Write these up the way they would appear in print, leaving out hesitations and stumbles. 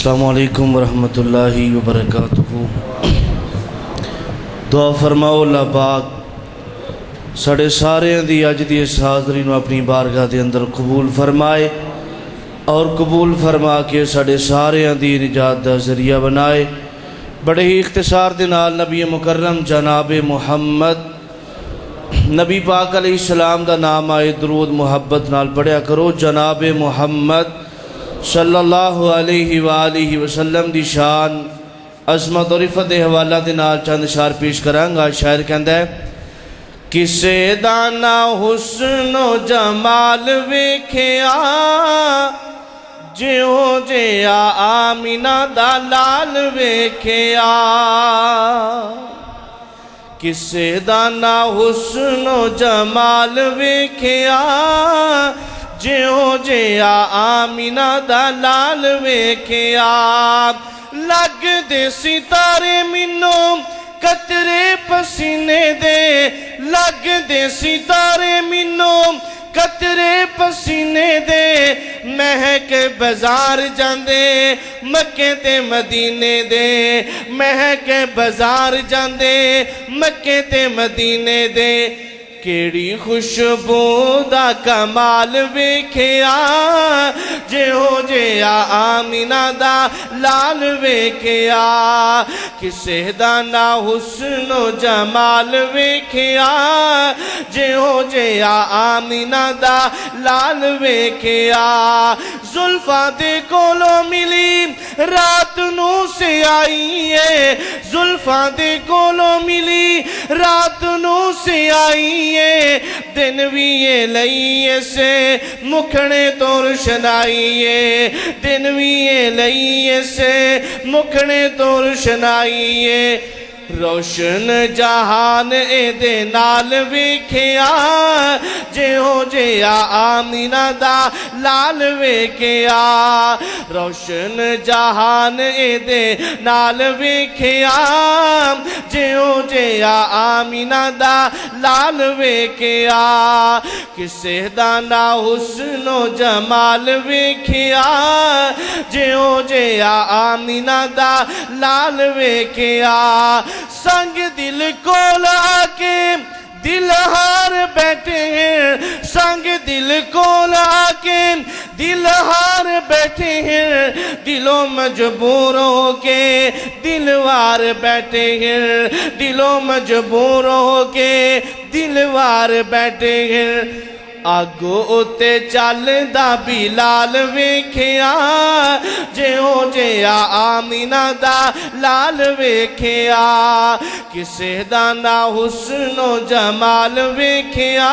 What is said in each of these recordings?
السلام علیکم ورحمۃ اللہ وبرکاتہ۔ دعا فرماؤ اللہ پاک ساڑے سارے دی اج دی اس حاضری نو اپنی بارگاہ دے اندر قبول فرمائے اور قبول فرما کے ساڑے سارے دی نجات دا ذریعہ بنائے۔ بڑے ہی اختصار دے نال نبی مکرم جناب محمد نبی پاک علیہ السلام دا نام آئے، درود محبت نال پڑھیا کرو۔ جناب محمد صلی اللہ علیہ وآلہ وسلم دی شان عظمت اور عفت دے حوالہ دے نال چند اشعار پیش کریں گا۔ شاعر کہندا ہے، کسے دانا حسن و جمال ویکھیا جیوں جیا آمینہ دا لال ویکھیا۔ کسے دانا حسن و جمال ویکھیا جیوں جیا آمینہ دا لال ویکھیا۔ لگ دے ستارے مینوں قطرے پسینے دے، لگ دے ستارے مینوں قطرے پسینے دے، مہک بازار جاندے مکے تے مدینے دے، مہک بازار جاندے مکے تے مدینے دے۔ کیڑی خوشبو دا کمال ویکھیا جیوں جیا آمینہ دا لال ویکھیا۔ کسے دا نا حسن و جمال ویکھیا جیوں جیا آمینہ دا لال ویکھیا۔ زلفاں دے کولوں ملی رات نو سے آئیے، زلفاں دے کولوں ملی رات نو سے آئیے، دن بھی یہ لئیے سے مکھنے تو روشنائیے، دن بھی یہ لئیے سے مکھنے تو روشنائیے۔ روشن جہان اے دے نال ویکھیا جیوں جیا آمینہ دا لال ویکھیا۔ روشن جہان اے دے نال ویکھیا جیوں جیا آمینہ دا لال ویکھیا۔ کسے دا نا حسن و جمال ویکھیا جیوں جیا آمینہ دا لال ویکھیا۔ سنگ دل کول آکے دل ہار بیٹھے ہیں، سنگ دل کول آکے دل ہار بیٹھے ہیں، دلوں مجبور ہو کے دل وار بیٹھے ہیں، دلوں مجبور ہو کے دل وار بیٹھے ہیں۔ آگو اتے چل دا بلال ویکھیا جیوں جیا آمینہ دا لال ویکھیا۔ کسے دا نا حسن و جمال ویکھیا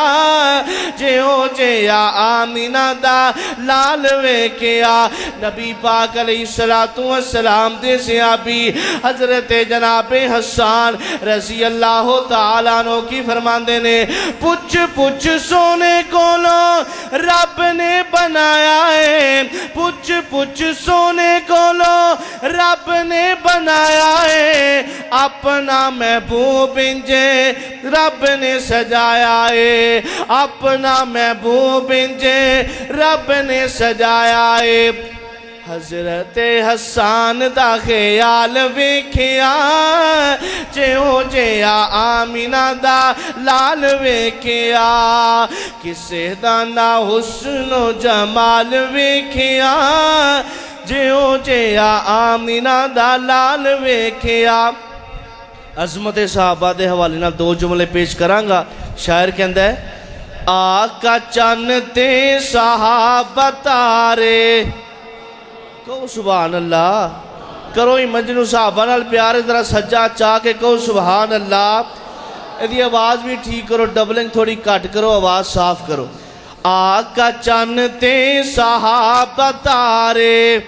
جیوں جیا آمینہ دا لال ویکھیا۔ نبی پاک علیہ السلام دے صحابی حضرت جناب حسان رضی اللہ تعالیٰ عنہ کی فرماندے نے، پچھ پچھ سونے کو رب نے بنایا ہے، پچھ پچھ سونے کو رب نے بنایا ہے، اپنا محبوب انجے رب نے سجایا ہے، اپنا محبوب انجے رب نے سجایا ہے۔ حضرت حسان دا خیال ویکھیا جیوں جیا آمینہ دا لال ویکھیا۔ کسے دا نا حسن و جمال ویکھیا جیوں جیا آمینہ دا لال ویکھیا۔ عظمت صحابہ دے حوالے نال دو جملے پیش کراں گا۔ شاعر کہندا ہے، آقا چن تے صحابہ تارے، کہو سبحان اللہ، کرو ہی مجنو صحابہ نال پیارے ذرا سجا چاہ کے کہو سبحان اللہ۔ ایدی آواز بھی ٹھیک کرو، ڈبلنگ تھوڑی کٹ کرو، آواز صاف کرو۔ آقا چن تے صحابہ تارے،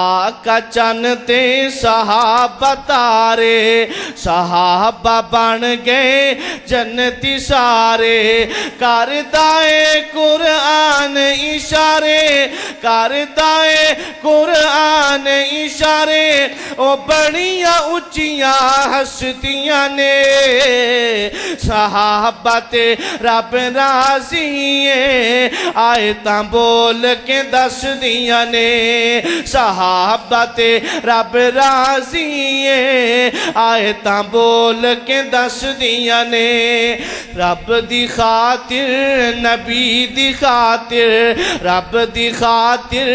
آقا چن تے صحابہ تارے، صحابہ بن گئے جنتی سارے، کردائے قرآن اشارے، کردائے قرآن نے اشارے او بڑیاں اچیاں ہستیاں نے صحابہ تے رب راضی آیتاں بول کے دس دیاں نے صحابہ تے رب راضی آیتاں بول کے دس دیاں نے رب دی خاطر نبی دی خاطر رب دی خاطر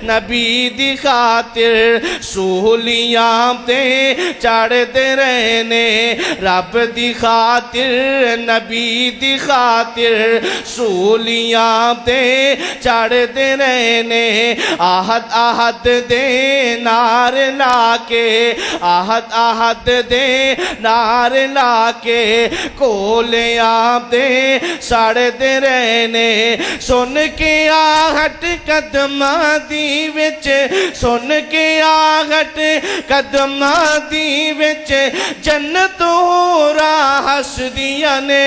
نبی دی خاطر سولیاں تے چڑھ دے رہنے رب دی خاطر نبی دی خاطر سولیاں تے چڑھ دے رہنے آہد آہد دے نار لا کے آہد آہد دے نار لا کے کولیاں تے سڑ دے رہنے سن کے آہٹ قدماں دی وچ سن کے آہٹ قدماں دی وچ جنت ہورا ہس دیاں نے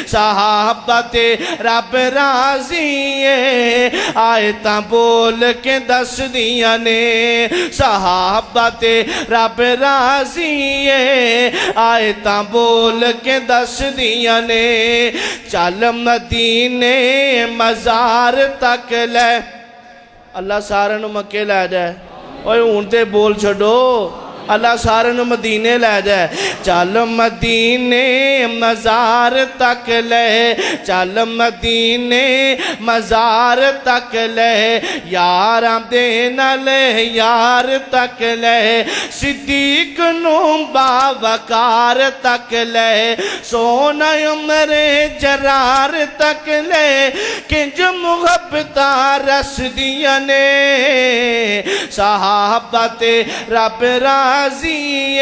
صحابہ تے رب راضی آیتاں بول کے دس دیاں نے صحابہ تے رب راضی آیتاں بول کے دس دیاں نے چل مدینے مزار تک لے اللہ سارے نو مکے لے جائے اوہ اونتے بول چھڑو اللہ سارے نو مدینے لے جائے چل مدینے مزار تک لے چل مدینے مزار تک لے یاراں دے نال یار تک لے صدیق نو باوقار تک لے سونا عمر جرار تک لے کنج محبتاں رس دیاں نے صحابہ تے رب راضی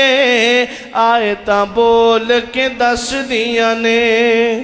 آیتاں بول کے دس دیاں نے